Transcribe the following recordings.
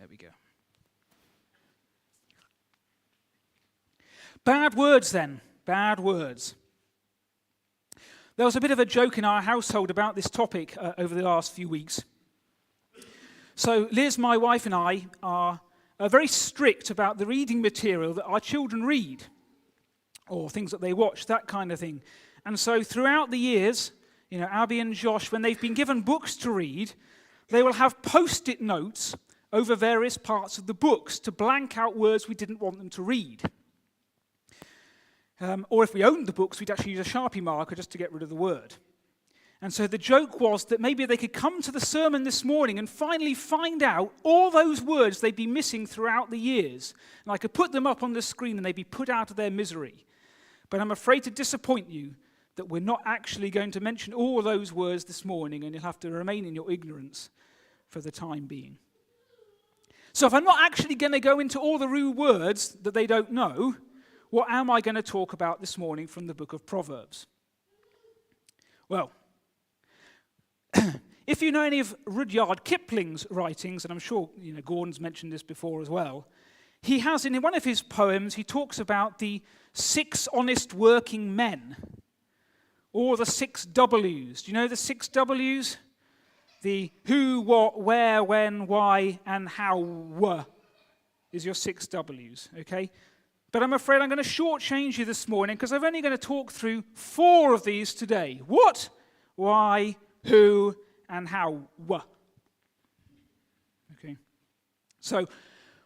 There we go. Bad words then. Bad words. There was a bit of a joke in our household about this topic over the last few weeks. So Liz, my wife, and I are very strict about the reading material that our children read, or things that they watch, that kind of thing. And so throughout the years, Abby and Josh, when they've been given books to read, they will have post-it notes over various parts of the books to blank out words we didn't want them to read. Or if we owned the books, we'd actually use a Sharpie marker just to get rid of the word. And so the joke was that maybe they could come to the sermon this morning and finally find out all those words they'd be missing throughout the years. And I could put them up on the screen and they'd be put out of their misery. But I'm afraid to disappoint you that we're not actually going to mention all those words this morning, and you'll have to remain in your ignorance for the time being. So if I'm not actually going to go into all the rude words that they don't know, what am I going to talk about this morning from the book of Proverbs? Well, if you know any of Rudyard Kipling's writings, and I'm sure Gordon's mentioned this before as well, he has in one of his poems, he talks about the 6 honest working men, or the 6 W's. Do you know the 6 W's? The who, what, where, when, why, and how is your 6 W's, okay? But I'm afraid I'm going to shortchange you this morning because I'm only going to talk through 4 of these today. What, why, who, and how. Okay. So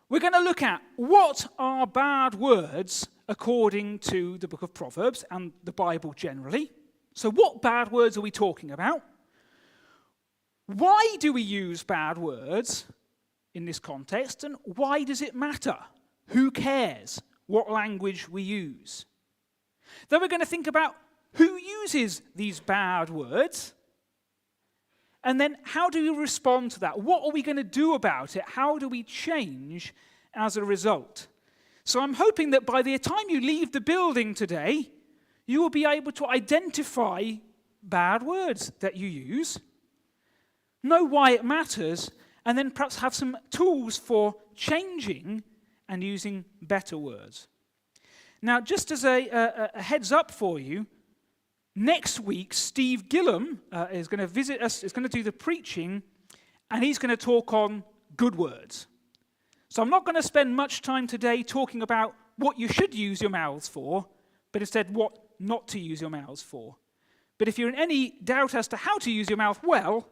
we're going to look at what are bad words according to the book of Proverbs and the Bible generally. So what bad words are we talking about? Why do we use bad words in this context, and why does it matter? Who cares what language we use? Then we're going to think about who uses these bad words, and then how do we respond to that? What are we going to do about it? How do we change as a result? So I'm hoping that by the time you leave the building today, you will be able to identify bad words that you use, know why it matters, and then perhaps have some tools for changing and using better words. Now, just as a heads up for you, next week, Steve Gillum is going to visit us, is going to do the preaching, and he's going to talk on good words. So I'm not going to spend much time today talking about what you should use your mouths for, but instead what not to use your mouths for. But if you're in any doubt as to how to use your mouth well,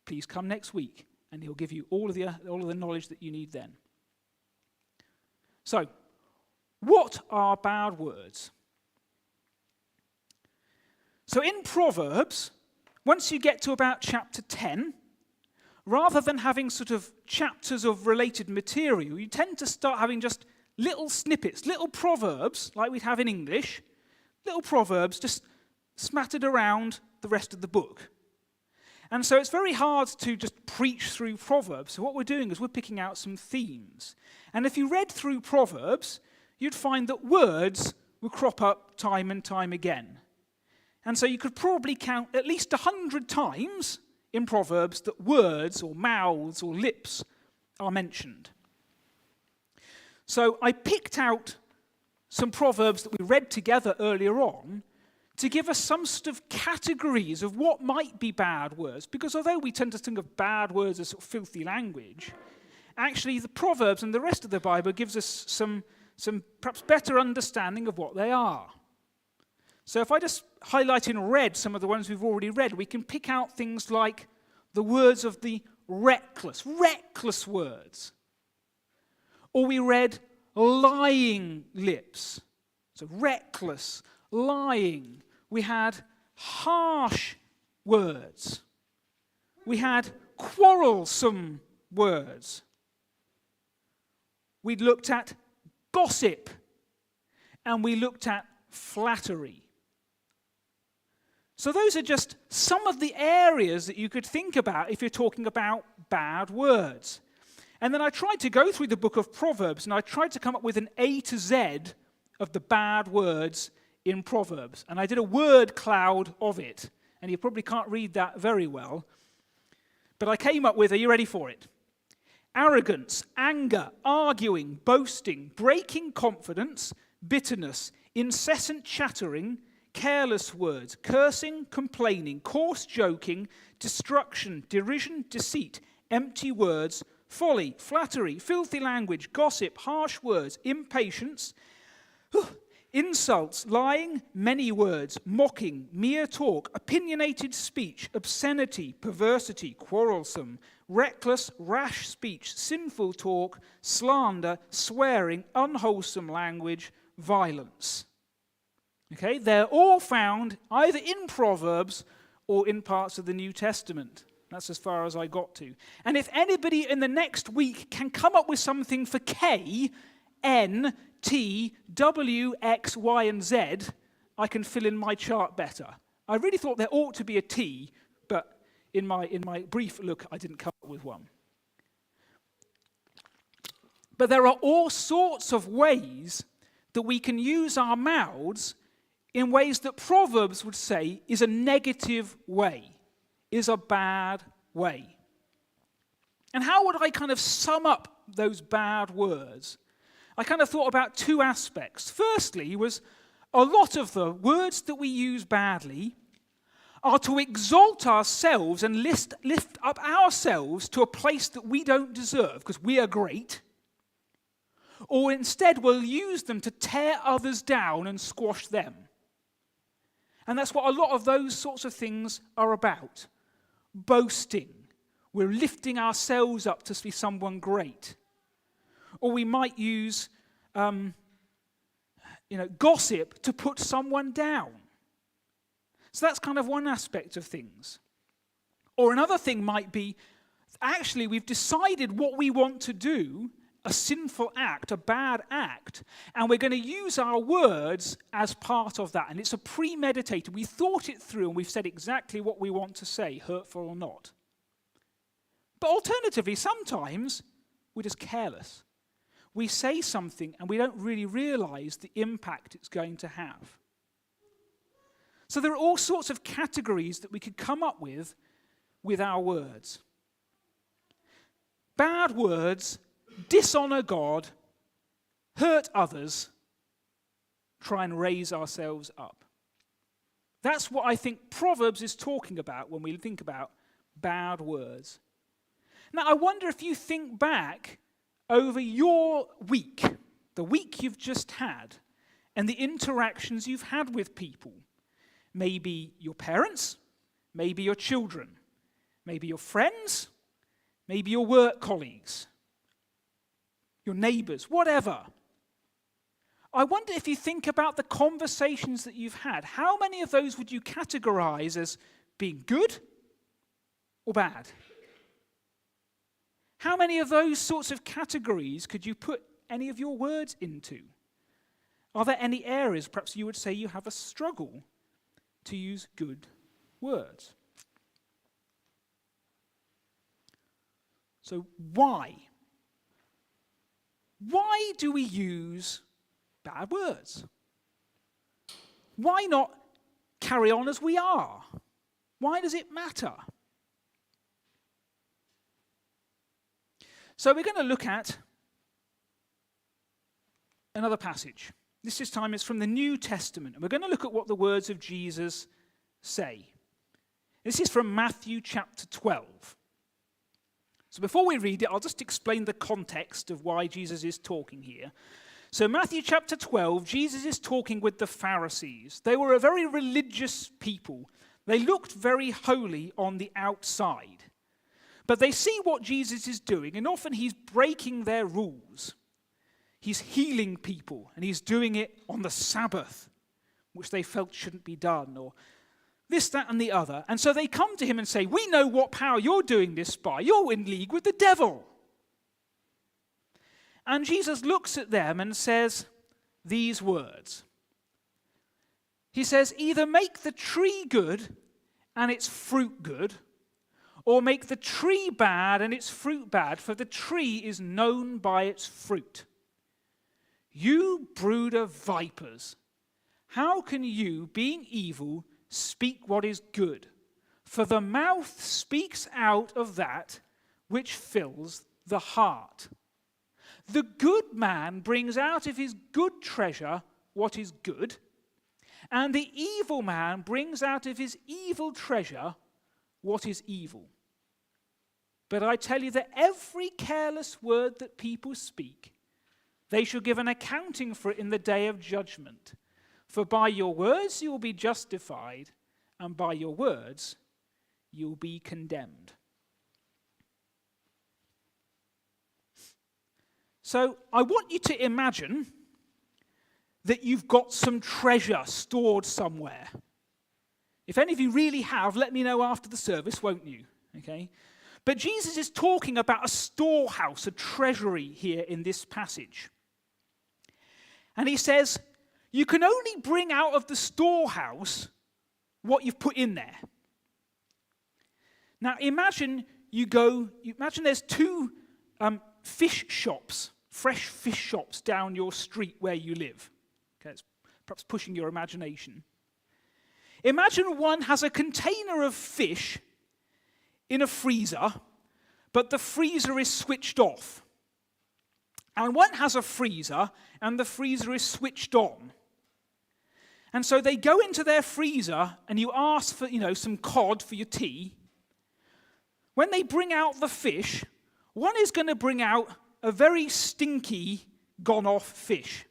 please come next week, and he'll give you all of the knowledge that you need then. So, what are bad words? So in Proverbs, once you get to about chapter 10, rather than having sort of chapters of related material, you tend to start having just little snippets, little proverbs, like we'd have in English, little proverbs just smattered around the rest of the book. And so it's very hard to just preach through Proverbs. So what we're doing is we're picking out some themes. And if you read through Proverbs, you'd find that words would crop up time and time again. And so you could probably count at least 100 times in Proverbs that words or mouths or lips are mentioned. So I picked out some Proverbs that we read together earlier on to give us some sort of categories of what might be bad words. Because although we tend to think of bad words as sort of filthy language, actually the Proverbs and the rest of the Bible gives us some perhaps better understanding of what they are. So if I just highlight in red some of the ones we've already read, we can pick out things like the words of the reckless words. Or we read lying lips. So reckless, lying. We had harsh words. We had quarrelsome words. We looked at gossip. And we looked at flattery. So those are just some of the areas that you could think about if you're talking about bad words. And then I tried to go through the book of Proverbs, and I tried to come up with an A to Z of the bad words in Proverbs. And I did a word cloud of it. And you probably can't read that very well. But I came up with, are you ready for it? arrogance, anger, arguing, boasting, breaking confidence, bitterness, incessant chattering, careless words, cursing, complaining, coarse joking, destruction, derision, deceit, empty words, folly, flattery, filthy language, gossip, harsh words, impatience, insults, lying, many words, mocking, mere talk, opinionated speech, obscenity, perversity, quarrelsome, reckless, rash speech, sinful talk, slander, swearing, unwholesome language, violence. Okay, they're all found either in Proverbs or in parts of the New Testament. That's as far as I got to. And if anybody in the next week can come up with something for K, N, T, W, X, Y, and Z, I can fill in my chart better. I really thought there ought to be a T, but in my brief look, I didn't come up with one. But there are all sorts of ways that we can use our mouths in ways that Proverbs would say is a negative way, is a bad way. And how would I kind of sum up those bad words? I kind of thought about two aspects. Firstly was a lot of the words that we use badly are to exalt ourselves and lift up ourselves to a place that we don't deserve because we are great. Or instead we'll use them to tear others down and squash them. And that's what a lot of those sorts of things are about. Boasting. We're lifting ourselves up to be someone great. Or we might use gossip to put someone down. So that's kind of one aspect of things. Or another thing might be, actually we've decided what we want to do, a sinful act, a bad act, and we're going to use our words as part of that. And it's a premeditated. We thought it through and we've said exactly what we want to say, hurtful or not. But alternatively, sometimes we're just careless. We say something and we don't really realize the impact it's going to have. So there are all sorts of categories that we could come up with our words. Bad words dishonor God, hurt others, try and raise ourselves up. That's what I think Proverbs is talking about when we think about bad words. Now, I wonder if you think back over your week, the week you've just had, and the interactions you've had with people. Maybe your parents, maybe your children, maybe your friends, maybe your work colleagues, your neighbors, whatever. I wonder if you think about the conversations that you've had, how many of those would you categorize as being good or bad? How many of those sorts of categories could you put any of your words into? Are there any areas perhaps you would say you have a struggle to use good words? So why? Why do we use bad words? Why not carry on as we are? Why does it matter? So we're going to look at another passage. This time is from the New Testament, and we're going to look at what the words of Jesus say. This is from Matthew chapter 12. So before we read it, I'll just explain the context of why Jesus is talking here. So Matthew chapter 12, Jesus is talking with the Pharisees. They were a very religious people. They looked very holy on the outside. But they see what Jesus is doing, and often he's breaking their rules. He's healing people, and he's doing it on the Sabbath, which they felt shouldn't be done, or this, that, and the other. And so they come to him and say, we know what power you're doing this by. You're in league with the devil. And Jesus looks at them and says these words. He says, either make the tree good and its fruit good, or make the tree bad and its fruit bad, for the tree is known by its fruit. You brood of vipers, how can you, being evil, speak what is good? For the mouth speaks out of that which fills the heart. The good man brings out of his good treasure what is good, and the evil man brings out of his evil treasure what is evil. But I tell you that every careless word that people speak, they shall give an accounting for it in the day of judgment. For by your words you will be justified, and by your words you will be condemned. So I want you to imagine that you've got some treasure stored somewhere. If any of you really have, let me know after the service, won't you? Okay? But Jesus is talking about a storehouse, a treasury here in this passage. And he says, you can only bring out of the storehouse what you've put in there. Now imagine there's two fish shops, fresh fish shops down your street where you live. Okay, it's perhaps pushing your imagination. Imagine one has a container of fish in a freezer, but the freezer is switched off. And one has a freezer, and the freezer is switched on. And so they go into their freezer, and you ask for, some cod for your tea. When they bring out the fish, one is going to bring out a very stinky, gone-off fish.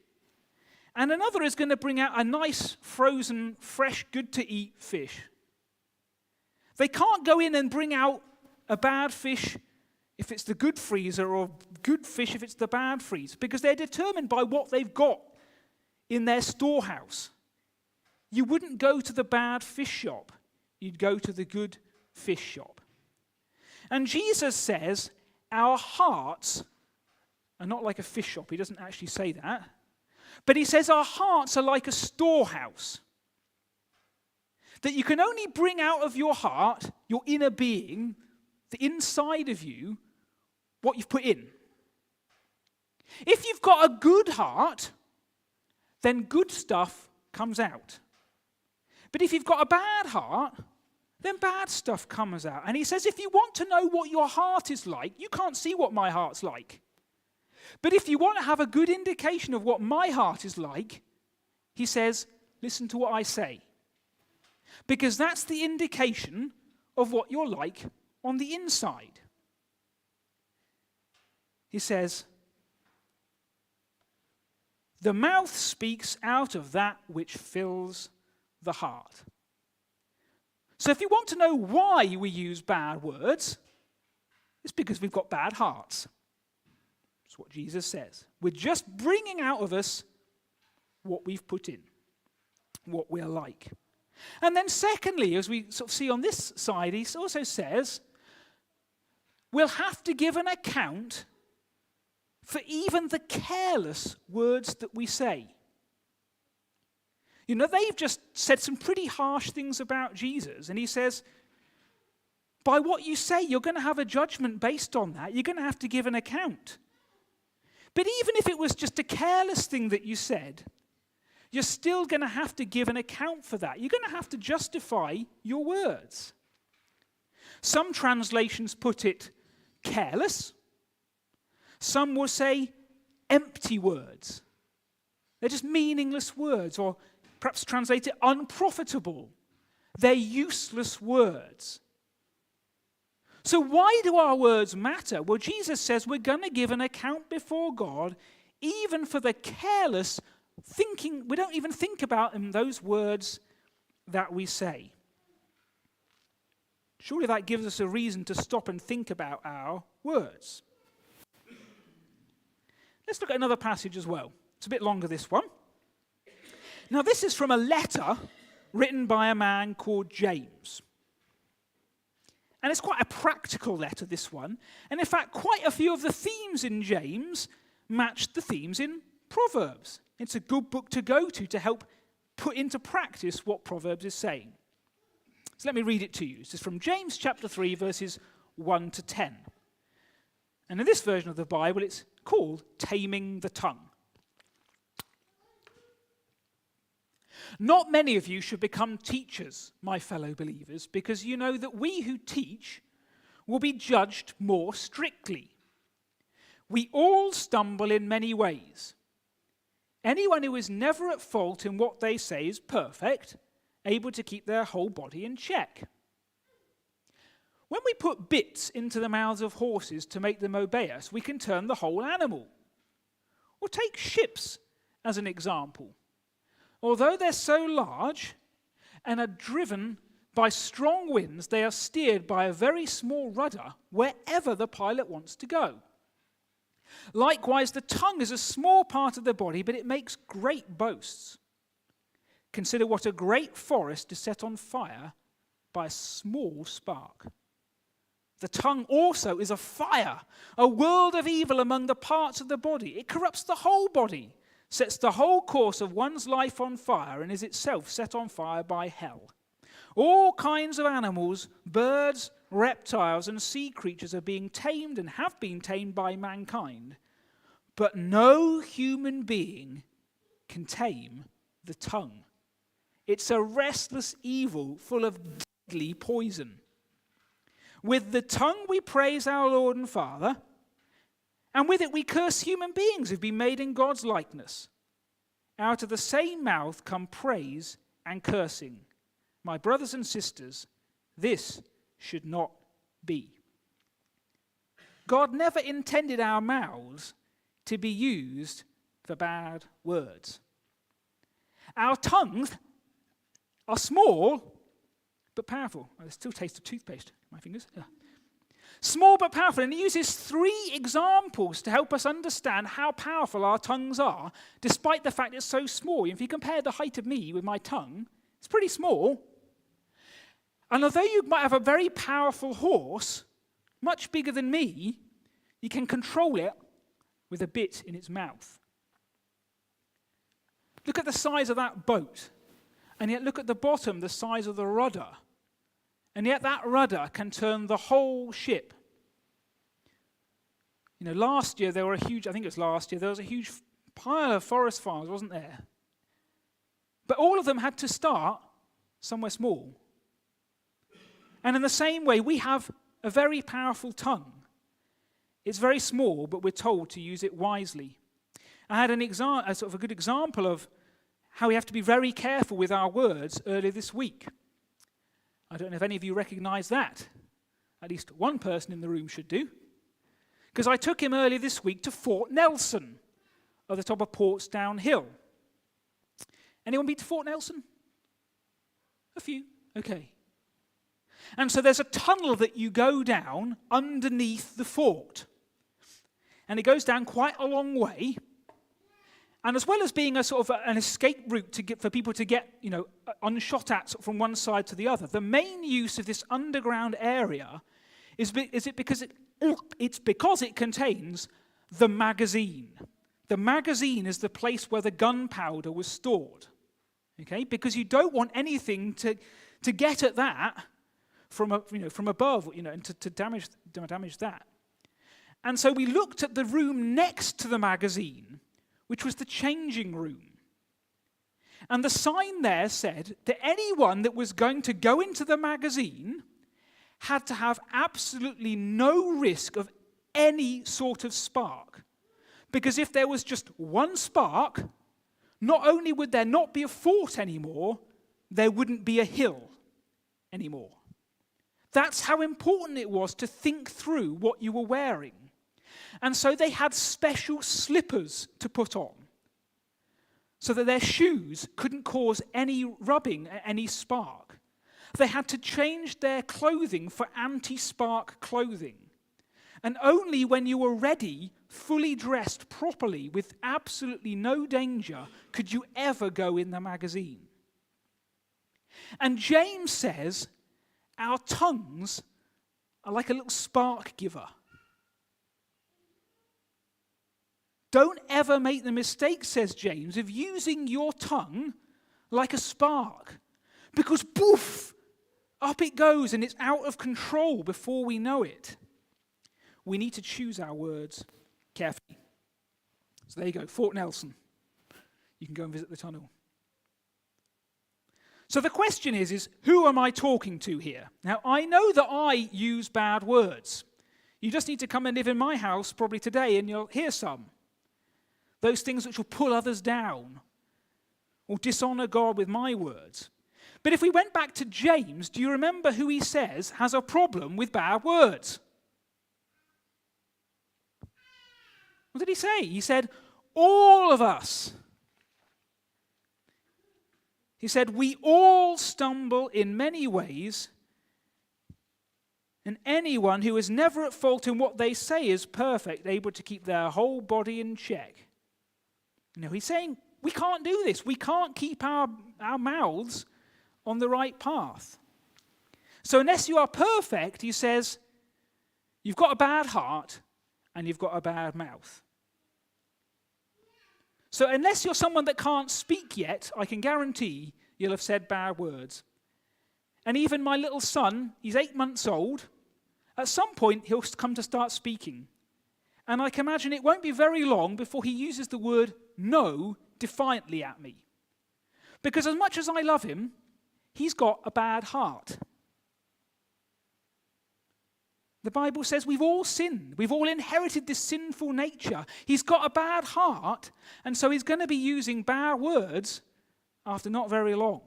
And another is going to bring out a nice, frozen, fresh, good-to-eat fish. They can't go in and bring out a bad fish if it's the good freezer or good fish if it's the bad freezer, because they're determined by what they've got in their storehouse. You wouldn't go to the bad fish shop. You'd go to the good fish shop. And Jesus says our hearts are not like a fish shop. He doesn't actually say that. But he says our hearts are like a storehouse. That you can only bring out of your heart, your inner being, the inside of you, what you've put in. If you've got a good heart, then good stuff comes out. But if you've got a bad heart, then bad stuff comes out. And he says if you want to know what your heart is like, you can't see what my heart's like. But if you want to have a good indication of what my heart is like, he says, listen to what I say. Because that's the indication of what you're like on the inside. He says, the mouth speaks out of that which fills the heart. So if you want to know why we use bad words, it's because we've got bad hearts. That's what Jesus says. We're just bringing out of us what we've put in, what we're like. And then secondly, as we sort of see on this side, he also says, we'll have to give an account for even the careless words that we say. They've just said some pretty harsh things about Jesus, and he says, by what you say, you're going to have a judgment based on that. You're going to have to give an account. But even if it was just a careless thing that you said, you're still going to have to give an account for that. You're going to have to justify your words. Some translations put it careless. Some will say empty words. They're just meaningless words, or perhaps translate it unprofitable. They're useless words. So why do our words matter? Well, Jesus says we're going to give an account before God, even for the careless thinking. We don't even think about in those words that we say. Surely that gives us a reason to stop and think about our words. Let's look at another passage as well. It's a bit longer, this one. Now, this is from a letter written by a man called James. And it's quite a practical letter, this one. And in fact, quite a few of the themes in James match the themes in Proverbs. It's a good book to go to help put into practice what Proverbs is saying. So let me read it to you. This is from James chapter 3, verses 1 to 10. And in this version of the Bible, it's called Taming the Tongue. Not many of you should become teachers, my fellow believers, because you know that we who teach will be judged more strictly. We all stumble in many ways. Anyone who is never at fault in what they say is perfect, able to keep their whole body in check. When we put bits into the mouths of horses to make them obey us, we can turn the whole animal. Or take ships as an example. Although they're so large and are driven by strong winds, they are steered by a very small rudder wherever the pilot wants to go. Likewise, the tongue is a small part of the body, but it makes great boasts. Consider what a great forest is set on fire by a small spark. The tongue also is a fire, a world of evil among the parts of the body. It corrupts the whole body, sets the whole course of one's life on fire, and is itself set on fire by hell. All kinds of animals, birds, reptiles, and sea creatures are being tamed and have been tamed by mankind, but no human being can tame the tongue. It's a restless evil full of deadly poison. With the tongue we praise our Lord and Father, and with it we curse human beings who've been made in God's likeness. Out of the same mouth come praise and cursing. My brothers and sisters, this should not be. God never intended our mouths to be used for bad words. Our tongues are small but powerful. There's still taste of toothpaste in my fingers. Yeah. Small but powerful. And he uses 3 examples to help us understand how powerful our tongues are, despite the fact it's so small. If you compare the height of me with my tongue, it's pretty small. And although you might have a very powerful horse, much bigger than me, you can control it with a bit in its mouth. Look at the size of that boat. And yet look at the bottom, the size of the rudder. And yet that rudder can turn the whole ship. You know, last year there was a huge pile of forest fires, wasn't there? But all of them had to start somewhere small. And in the same way, we have a very powerful tongue. It's very small, but we're told to use it wisely. I had a good example of how we have to be very careful with our words earlier this week. I don't know if any of you recognize that. At least one person in the room should do. Because I took him earlier this week to Fort Nelson, at the top of Portsdown Hill. Anyone been to Fort Nelson? A few? Okay. And so there's a tunnel that you go down underneath the fort. And it goes down quite a long way. And as well as being a sort of an escape route for people to get, unshot at from one side to the other, the main use of this underground area is because it contains the magazine. The magazine is the place where the gunpowder was stored. Okay, because you don't want anything to get at that from above, and to damage that. And so we looked at the room next to the magazine, which was the changing room. And the sign there said that anyone that was going to go into the magazine had to have absolutely no risk of any sort of spark. Because if there was just one spark, not only would there not be a fort anymore, there wouldn't be a hill anymore. That's how important it was to think through what you were wearing. And so they had special slippers to put on so that their shoes couldn't cause any rubbing, any spark. They had to change their clothing for anti-spark clothing. And only when you were ready, fully dressed properly, with absolutely no danger, could you ever go in the magazine. And James says, our tongues are like a little spark giver. Don't ever make the mistake, says James, of using your tongue like a spark. Because poof, up it goes and it's out of control before we know it. We need to choose our words carefully. So there you go, Fort Nelson. You can go and visit the tunnel. So the question is who am I talking to here? Now, I know that I use bad words. You just need to come and live in my house probably today and you'll hear some. Those things which will pull others down or dishonor God with my words. But if we went back to James, do you remember who he says has a problem with bad words? What did he say? He said, all of us. He said, we all stumble in many ways, and anyone who is never at fault in what they say is perfect, able to keep their whole body in check. He's saying, we can't do this. We can't keep our mouths on the right path. So unless you are perfect, he says, you've got a bad heart and you've got a bad mouth. So unless you're someone that can't speak yet, I can guarantee you'll have said bad words. And even my little son, he's 8 months old, at some point he'll come to start speaking. And I can imagine it won't be very long before he uses the word no defiantly at me. Because as much as I love him, he's got a bad heart. The Bible says we've all sinned. We've all inherited this sinful nature. He's got a bad heart, and so he's going to be using bad words after not very long.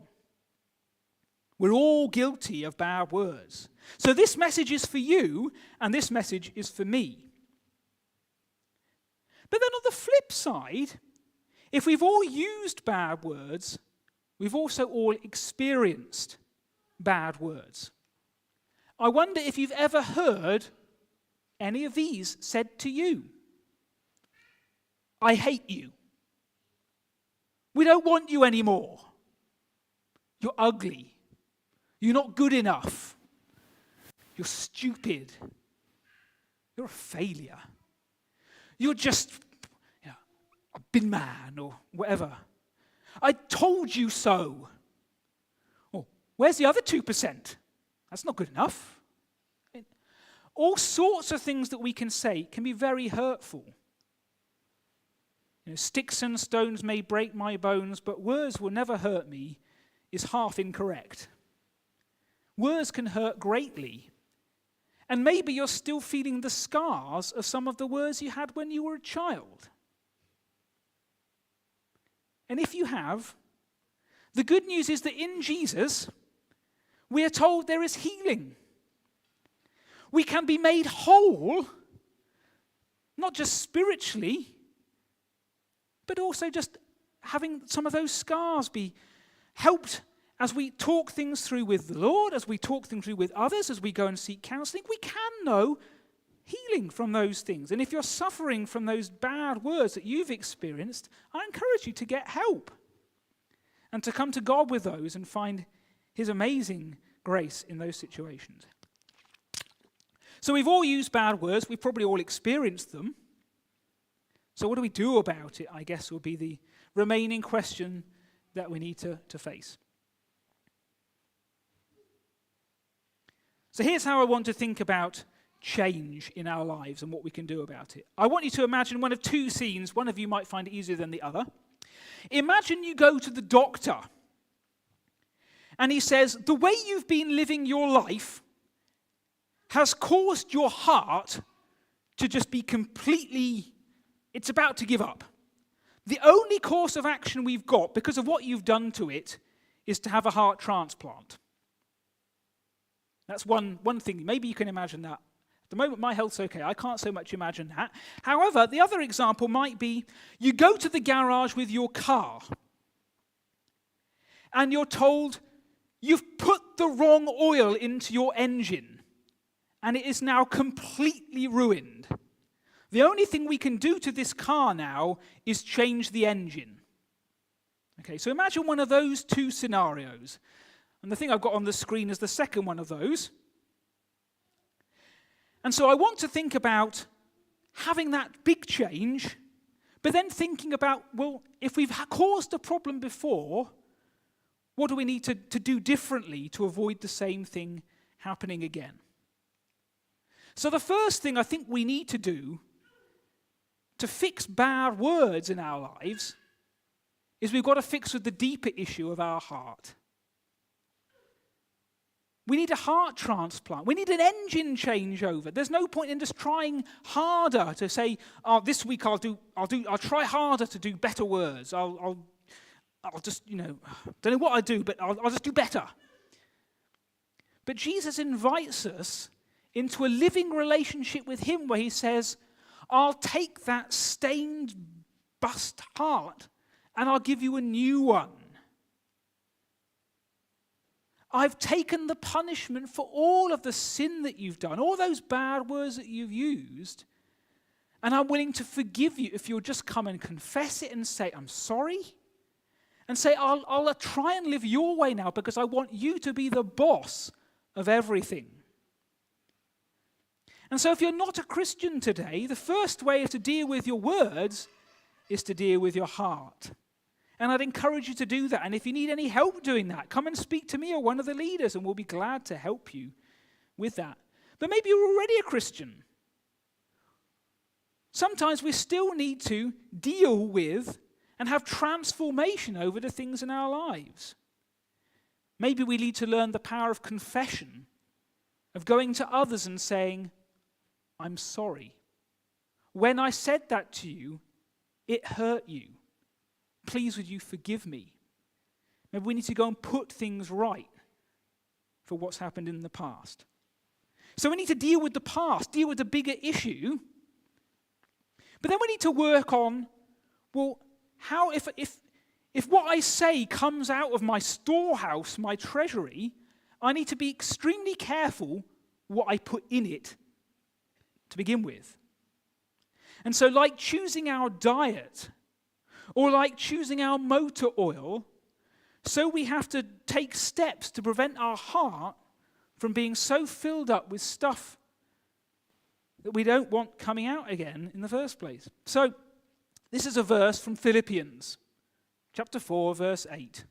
We're all guilty of bad words. So this message is for you, and this message is for me. But then on the flip side, if we've all used bad words, we've also all experienced bad words. I wonder if you've ever heard any of these said to you. I hate you. We don't want you anymore. You're ugly. You're not good enough. You're stupid. You're a failure. You're just a bin man or whatever. I told you so. Oh, where's the other 2%? That's not good enough. All sorts of things that we can say can be very hurtful. Sticks and stones may break my bones, but words will never hurt me is half incorrect. Words can hurt greatly. And maybe you're still feeling the scars of some of the words you had when you were a child. And if you have, the good news is that in Jesus, we are told there is healing. We can be made whole, not just spiritually, but also just having some of those scars be helped as we talk things through with the Lord, as we talk things through with others, as we go and seek counseling. We can know healing from those things. And if you're suffering from those bad words that you've experienced, I encourage you to get help and to come to God with those and find his amazing grace in those situations. So we've all used bad words. We've probably all experienced them. So what do we do about it, I guess, will be the remaining question that we need to face. So here's how I want to think about change in our lives and what we can do about it. I want you to imagine one of two scenes. One of you might find it easier than the other. Imagine you go to the doctor and he says, the way you've been living your life has caused your heart to just be completely, it's about to give up. The only course of action we've got, because of what you've done to it, is to have a heart transplant. That's one thing. Maybe you can imagine that. At the moment, my health's okay. I can't so much imagine that. However, the other example might be you go to the garage with your car and you're told you've put the wrong oil into your engine and it is now completely ruined. The only thing we can do to this car now is change the engine. Okay, so imagine one of those two scenarios. And the thing I've got on the screen is the second one of those. And so I want to think about having that big change, but then thinking about, well, if we've caused a problem before, what do we need to do differently to avoid the same thing happening again? So the first thing I think we need to do to fix bad words in our lives is we've got to fix with the deeper issue of our heart. We need a heart transplant. We need an engine changeover. There's no point in just trying harder to say, "Oh, this week I'll try harder to do better words. I'll just, don't know what I do, but I'll just do better." But Jesus invites us into a living relationship with him where he says, "I'll take that stained, bust heart and I'll give you a new one. I've taken the punishment for all of the sin that you've done, all those bad words that you've used, and I'm willing to forgive you if you'll just come and confess it and say, 'I'm sorry,' and say, I'll try and live your way now because I want you to be the boss of everything." And so if you're not a Christian today, the first way to deal with your words is to deal with your heart. And I'd encourage you to do that. And if you need any help doing that, come and speak to me or one of the leaders, and we'll be glad to help you with that. But maybe you're already a Christian. Sometimes we still need to deal with and have transformation over the things in our lives. Maybe we need to learn the power of confession, of going to others and saying, "I'm sorry. When I said that to you, it hurt you. Please would you forgive me?" Maybe we need to go and put things right for what's happened in the past. So we need to deal with the past, deal with the bigger issue. But then we need to work on, well, how if what I say comes out of my storehouse, my treasury, I need to be extremely careful what I put in it to begin with. And so like choosing our diet, or like choosing our motor oil, so we have to take steps to prevent our heart from being so filled up with stuff that we don't want coming out again in the first place. So this is a verse from Philippians, chapter 4, verse 8.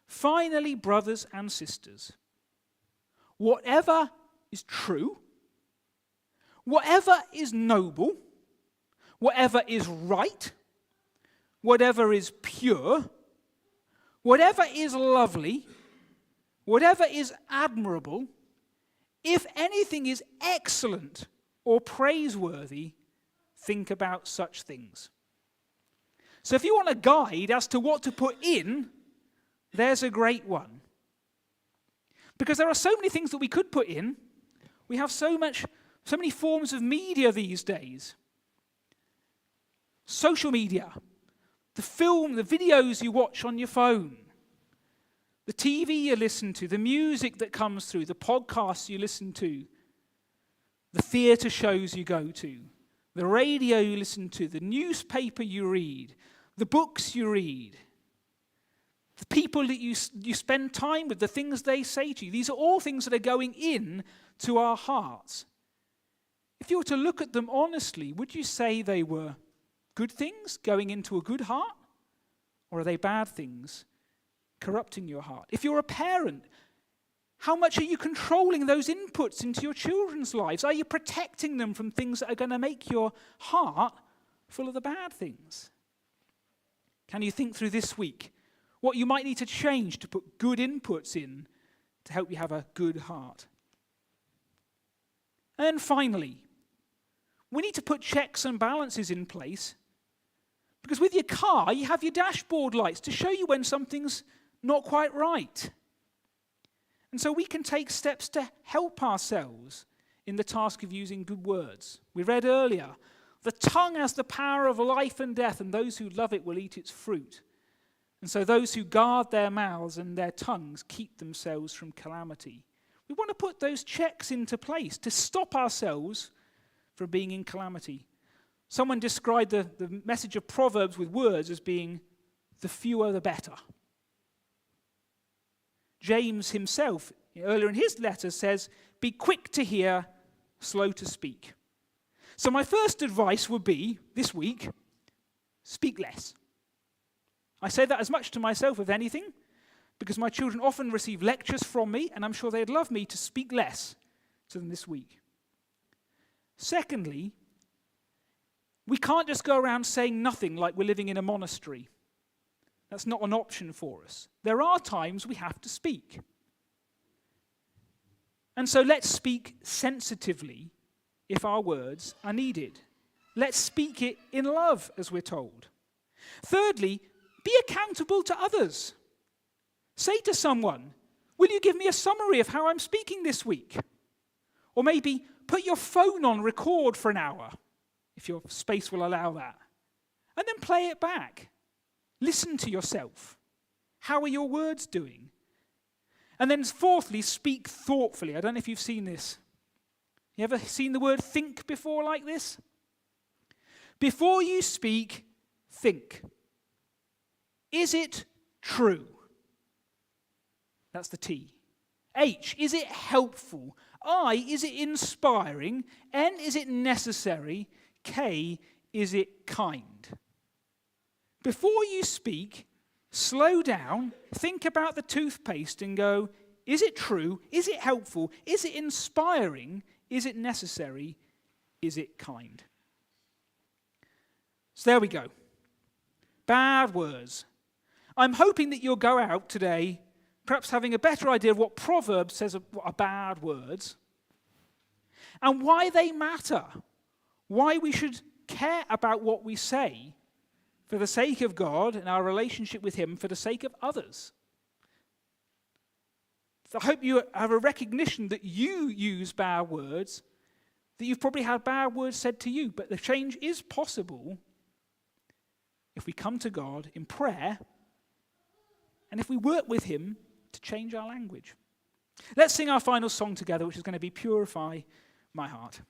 "Finally, brothers and sisters, whatever is true, whatever is noble, whatever is right, whatever is pure, whatever is lovely, whatever is admirable, if anything is excellent or praiseworthy, think about such things." So if you want a guide as to what to put in, there's a great one. Because there are so many things that we could put in. We have so many forms of media these days. Social media, the film, the videos you watch on your phone, the TV you listen to, the music that comes through, the podcasts you listen to, the theatre shows you go to, the radio you listen to, the newspaper you read, the books you read, the people that you spend time with, the things they say to you. These are all things that are going in to our hearts. If you were to look at them honestly, would you say they were good things going into a good heart? Or are they bad things corrupting your heart? If you're a parent, how much are you controlling those inputs into your children's lives? Are you protecting them from things that are going to make your heart full of the bad things? Can you think through this week what you might need to change to put good inputs in to help you have a good heart? And then finally, we need to put checks and balances in place. Because with your car, you have your dashboard lights to show you when something's not quite right. And so we can take steps to help ourselves in the task of using good words. We read earlier, the tongue has the power of life and death, and those who love it will eat its fruit. And so those who guard their mouths and their tongues keep themselves from calamity. We want to put those checks into place to stop ourselves from being in calamity. Someone described the message of Proverbs with words as being, the fewer the better. James himself, earlier in his letter, says, be quick to hear, slow to speak. So my first advice would be, this week, speak less. I say that as much to myself as anything, because my children often receive lectures from me, and I'm sure they'd love me to speak less to them this week. Secondly, we can't just go around saying nothing like we're living in a monastery. That's not an option for us. There are times we have to speak. And so let's speak sensitively if our words are needed. Let's speak it in love, as we're told. Thirdly, be accountable to others. Say to someone, will you give me a summary of how I'm speaking this week? Or maybe put your phone on record for an hour, if your space will allow that. And then play it back. Listen to yourself. How are your words doing? And then fourthly, speak thoughtfully. I don't know if you've seen this. You ever seen the word think before like this? Before you speak, think. Is it true? That's the T. H, is it helpful? I, is it inspiring? N, is it necessary? K, is it kind? Before you speak, slow down, think about the toothpaste and go, is it true? Is it helpful? Is it inspiring? Is it necessary? Is it kind? So there we go. Bad words. I'm hoping that you'll go out today perhaps having a better idea of what Proverbs says are bad words and why they matter, why we should care about what we say for the sake of God and our relationship with him, for the sake of others. So I hope you have a recognition that you use bad words, that you've probably had bad words said to you, but the change is possible if we come to God in prayer and if we work with him to change our language. Let's sing our final song together, which is going to be Purify My Heart.